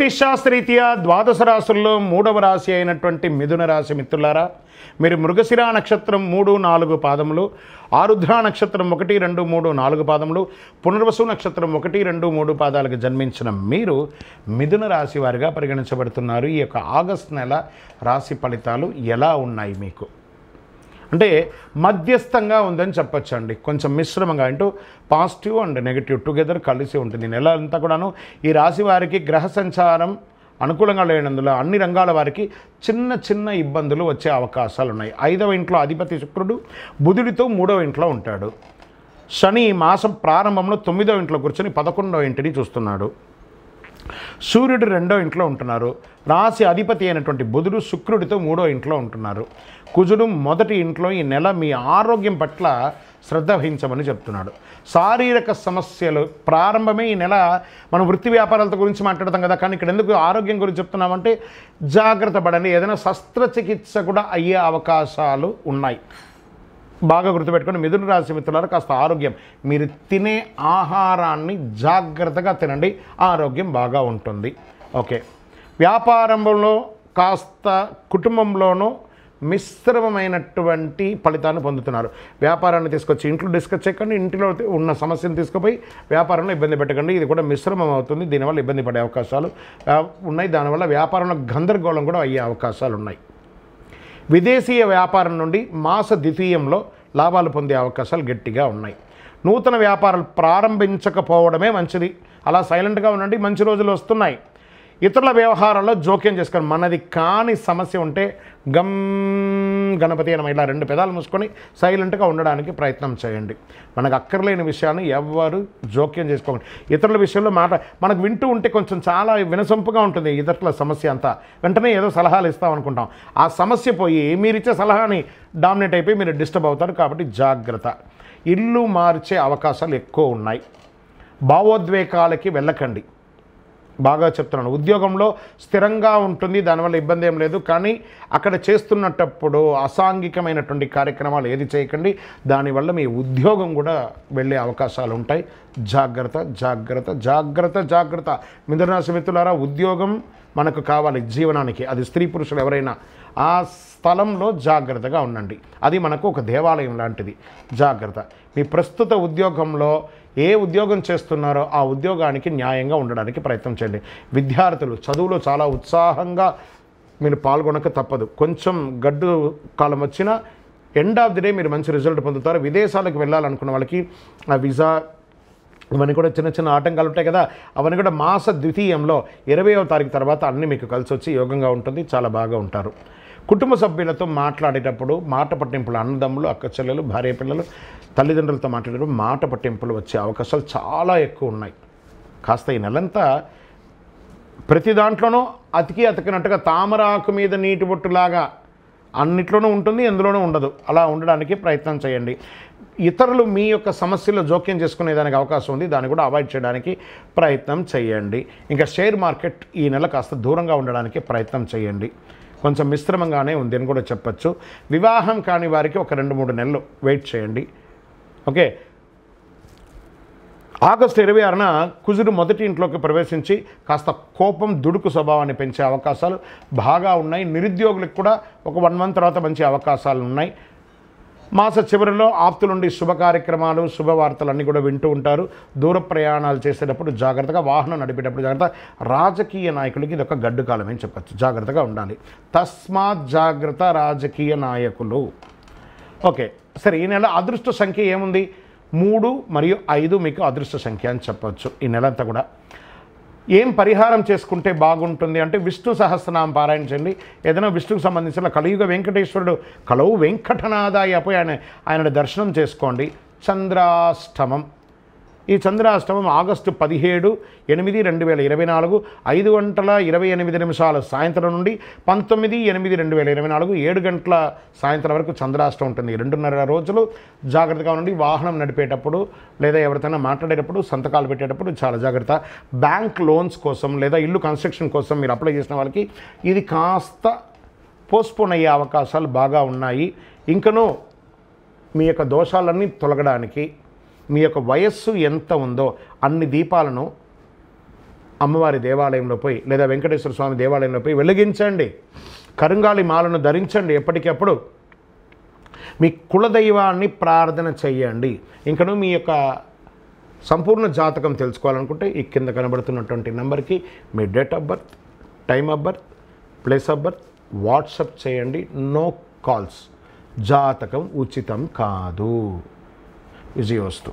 జ్యోతిషాస్త్రరీత్యా ద్వాదశ రాశుల్లో మూడవ రాశి అయినటువంటి మిథున రాశి మిత్రులారా, మీరు మృగశిర నక్షత్రం 3, 4 పాదములు, ఆరుద్ర నక్షత్రం 1, 2, 3, 4 పాదములు, పునర్వసు నక్షత్రం 1, 2, 3 పాదాలకు జన్మించిన మీరు మిథున రాశి వారిగా పరిగణించబడుతున్నారు. ఈ యొక్క ఆగస్టు నెల రాశి ఫలితాలు ఎలా ఉన్నాయి మీకు అంటే మధ్యస్థంగా ఉందని చెప్పొచ్చండి. కొంచెం మిశ్రమంగా అంటూ పాజిటివ్ అండ్ నెగిటివ్ టుగెదర్ కలిసి ఉంటుంది. నెల అంతా కూడాను ఈ రాశి వారికి గ్రహ సంచారం అనుకూలంగా లేనందులో అన్ని రంగాల వారికి చిన్న చిన్న ఇబ్బందులు వచ్చే అవకాశాలు ఉన్నాయి. 5వ ఇంట్లో అధిపతి శుక్రుడు బుధుడితో 3వ ఇంట్లో ఉంటాడు. శని మాసం ప్రారంభంలో 9వ ఇంట్లో కూర్చొని 11వ ఇంటిని చూస్తున్నాడు. సూర్యుడు 2వ ఇంట్లో ఉంటున్నారు. రాశి అధిపతి అయినటువంటి బుధుడు శుక్రుడితో 3వ ఇంట్లో ఉంటున్నారు. కుజుడు 1వ ఇంట్లో. ఈ నెల మీ ఆరోగ్యం పట్ల శ్రద్ధ వహించమని చెప్తున్నాడు. శారీరక సమస్యలు ప్రారంభమే ఈ నెల. మనం వృత్తి వ్యాపారాలతో గురించి మాట్లాడతాం కదా, కానీ ఇక్కడ ఎందుకు ఆరోగ్యం గురించి చెప్తున్నామంటే జాగ్రత్త పడండి. ఏదైనా శస్త్రచికిత్స కూడా అయ్యే అవకాశాలు ఉన్నాయి. బాగా గుర్తుపెట్టుకొని మిథున రాశి మిత్రులారా, కాస్త ఆరోగ్యం, మీరు తినే ఆహారాన్ని జాగ్రత్తగా తినండి, ఆరోగ్యం బాగా ఉంటుంది. ఓకే, వ్యాపారంలో కాస్త కుటుంబంలోనూ మిశ్రమమైనటువంటి ఫలితాన్ని పొందుతున్నారు. వ్యాపారాన్ని తీసుకొచ్చి ఇంట్లో డిస్కస్ చేయకండి, ఇంటిలో ఉన్న సమస్యను తీసుకుపోయి వ్యాపారంలో ఇబ్బంది పెట్టకండి. ఇది కూడా మిశ్రమం అవుతుంది, దీనివల్ల ఇబ్బంది పడే అవకాశాలు ఉన్నాయి. దానివల్ల వ్యాపారంలో గందరగోళం కూడా అయ్యే అవకాశాలు ఉన్నాయి. విదేశీయ వ్యాపారం నుండి మాస ద్వితీయంలో లాభాలు పొందే అవకాశాలు గట్టిగా ఉన్నాయి. నూతన వ్యాపారాలు ప్రారంభించకపోవడమే మంచిది. అలా సైలెంట్గా ఉండండి, మంచి రోజులు వస్తున్నాయి. ఇతరుల వ్యవహారాల్లో జోక్యం చేసుకొని మనది కాని సమస్య ఉంటే గణపతి అని ఇలా 2 పెదాలు మూసుకొని సైలెంట్గా ఉండడానికి ప్రయత్నం చేయండి. మనకు అక్కర్లేని విషయాన్ని ఎవరు జోక్యం చేసుకోండి. ఇతరుల విషయంలో మనకు వింటూ ఉంటే కొంచెం చాలా వినసొంపుగా ఉంటుంది ఇతరుల సమస్య అంతా. వెంటనే ఏదో సలహాలు ఇస్తాం అనుకుంటాం, ఆ సమస్య పోయి మీరిచ్చే సలహాని డామినేట్ అయిపోయి మీరు డిస్టర్బ్ అవుతారు. కాబట్టి జాగ్రత్త. ఇల్లు మార్చే అవకాశాలు ఎక్కువ ఉన్నాయి. భావోద్వేగాలకి వెళ్ళకండి, బాగా చెప్తున్నాను. ఉద్యోగంలో స్థిరంగా ఉంటుంది, దానివల్ల ఇబ్బంది ఏం లేదు. కానీ అక్కడ చేస్తున్నప్పుడు అసాంఘికమైనటువంటి కార్యక్రమాలు ఏది చేయకండి, దానివల్ల మీ ఉద్యోగం కూడా వెళ్ళే అవకాశాలు ఉంటాయి. జాగ్రత్త జాగ్రత్త జాగ్రత్త జాగ్రత్త. మిథున రాశి మిత్రులారా, ఉద్యోగం మనకు కావాలి జీవనానికి, అది స్త్రీ పురుషులు ఎవరైనా ఆ స్థలంలో జాగ్రత్తగా ఉండండి. అది మనకు ఒక దేవాలయం లాంటిది. జాగ్రత్త. మీ ప్రస్తుత ఉద్యోగంలో ఏ ఉద్యోగం చేస్తున్నారో ఆ ఉద్యోగానికి న్యాయంగా ఉండడానికి ప్రయత్నం చేయండి. విద్యార్థులు చదువులో చాలా ఉత్సాహంగా మీరు పాల్గొనక తప్పదు. కొంచెం గడ్డు కాలం వచ్చినా ఎండ్ ఆఫ్ ది డే మీరు మంచి రిజల్ట్ పొందుతారు. విదేశాలకు వెళ్ళాలనుకున్న వాళ్ళకి ఆ వీసా ఇవన్నీ కూడా చిన్న చిన్న ఆటంకాలు ఉంటాయి కదా, అవన్నీ కూడా మాస ద్వితీయంలో 20వ తారీఖు తర్వాత అన్నీ మీకు కలిసి వచ్చి యోగంగా ఉంటుంది, చాలా బాగా ఉంటారు. కుటుంబ సభ్యులతో మాట్లాడేటప్పుడు మాట పట్టింపులు, అన్నదమ్ములు, అక్క చెల్లెలు, భార్య పిల్లలు, తల్లిదండ్రులతో మాట్లాడేటప్పుడు మాట పట్టింపులు వచ్చే అవకాశాలు చాలా ఎక్కువ ఉన్నాయి. కాస్త ఈ నెలంతా ప్రతి దాంట్లోనూ అతికినట్టుగా తామరాకు మీద నీటి బొట్టులాగా అన్నిట్లోనూ ఉంటుంది, ఎందులోనూ ఉండదు. అలా ఉండడానికి ప్రయత్నం చేయండి. ఇతరులు మీ యొక్క సమస్యల్లో జోక్యం చేసుకునేదానికి అవకాశం ఉంది, దాన్ని కూడా అవాయిడ్ చేయడానికి ప్రయత్నం చేయండి. ఇంకా షేర్ మార్కెట్ ఈ నెల కాస్త దూరంగా ఉండడానికి ప్రయత్నం చేయండి. కొంచెం మిశ్రమంగానే ఉంది అని కూడా చెప్పచ్చు. వివాహం కాని వారికి ఒక 2-3 నెలలు వెయిట్ చేయండి. ఓకే, ఆగస్టు 26న కుజుడు 1వ ఇంట్లోకి ప్రవేశించి కాస్త కోపం, దుడుకు స్వభావాన్ని పెంచే అవకాశాలు బాగా ఉన్నాయి. నిరుద్యోగులకు కూడా ఒక 1 మంత్ తర్వాత మంచి అవకాశాలు ఉన్నాయి. మాస చివరిలో ఆప్తుల నుండి శుభ కార్యక్రమాలు, శుభవార్తలు అన్నీ కూడా వింటూ ఉంటారు. దూర ప్రయాణాలు చేసేటప్పుడు జాగ్రత్తగా, వాహనం నడిపేటప్పుడు జాగ్రత్త. రాజకీయ నాయకులకి ఇది ఒక గడ్డు కాలం అని చెప్పచ్చు, జాగ్రత్తగా ఉండాలి. తస్మాత్ జాగ్రత్త రాజకీయ నాయకులు. ఓకే, సరే. ఈ నెల అదృష్ట సంఖ్య ఏముంది? 3 మరియు 5 మీకు అదృష్ట సంఖ్య అని చెప్పవచ్చు. ఈ నెలంతా కూడా ఏం పరిహారం చేసుకుంటే బాగుంటుంది అంటే విష్ణు సహస్రనామం పారాయణ చేయండి. ఏదైనా విష్ణుకు సంబంధించిన కలియుగ వెంకటేశ్వరుడు కలవు వెంకటనాథాయ పోయి ఆయన దర్శనం చేసుకోండి. చంద్రాష్టమం. ఈ చంద్రాష్టమం ఆగస్టు 17, 8, 2024 5:28 సాయంత్రం నుండి 19, 8, 2024 7 గంటల సాయంత్రం వరకు చంద్రాష్టమం ఉంటుంది. 2.5 రోజులు జాగ్రత్తగా ఉండండి. వాహనం నడిపేటప్పుడు లేదా ఎవరితోనైనా మాట్లాడేటప్పుడు, సంతకాలు పెట్టేటప్పుడు చాలా జాగ్రత్త. బ్యాంక్ లోన్స్ కోసం లేదా ఇల్లు కన్స్ట్రక్షన్ కోసం మీరు అప్లై చేసిన వాళ్ళకి ఇది కాస్త పోస్ట్పోన్ అయ్యే అవకాశాలు బాగా ఉన్నాయి. ఇంకనూ మీ యొక్క దోషాలన్నీ తొలగడానికి మీ యొక్క వయస్సు ఎంత ఉందో అన్ని దీపాలను అమ్మవారి దేవాలయంలో పోయి లేదా వెంకటేశ్వర స్వామి దేవాలయంలో పోయి వెలిగించండి. కరుంగాలి మాలను ధరించండి. ఎప్పటికప్పుడు మీ కులదైవాన్ని ప్రార్థన చెయ్యండి. ఇంకను మీ యొక్క సంపూర్ణ జాతకం తెలుసుకోవాలనుకుంటే ఈ కింద కనబడుతున్నటువంటి నెంబర్కి మీ date of birth, time of birth, place of birth WhatsApp చేయండి. No calls. జాతకం ఉచితం కాదు. విజయోస్తు.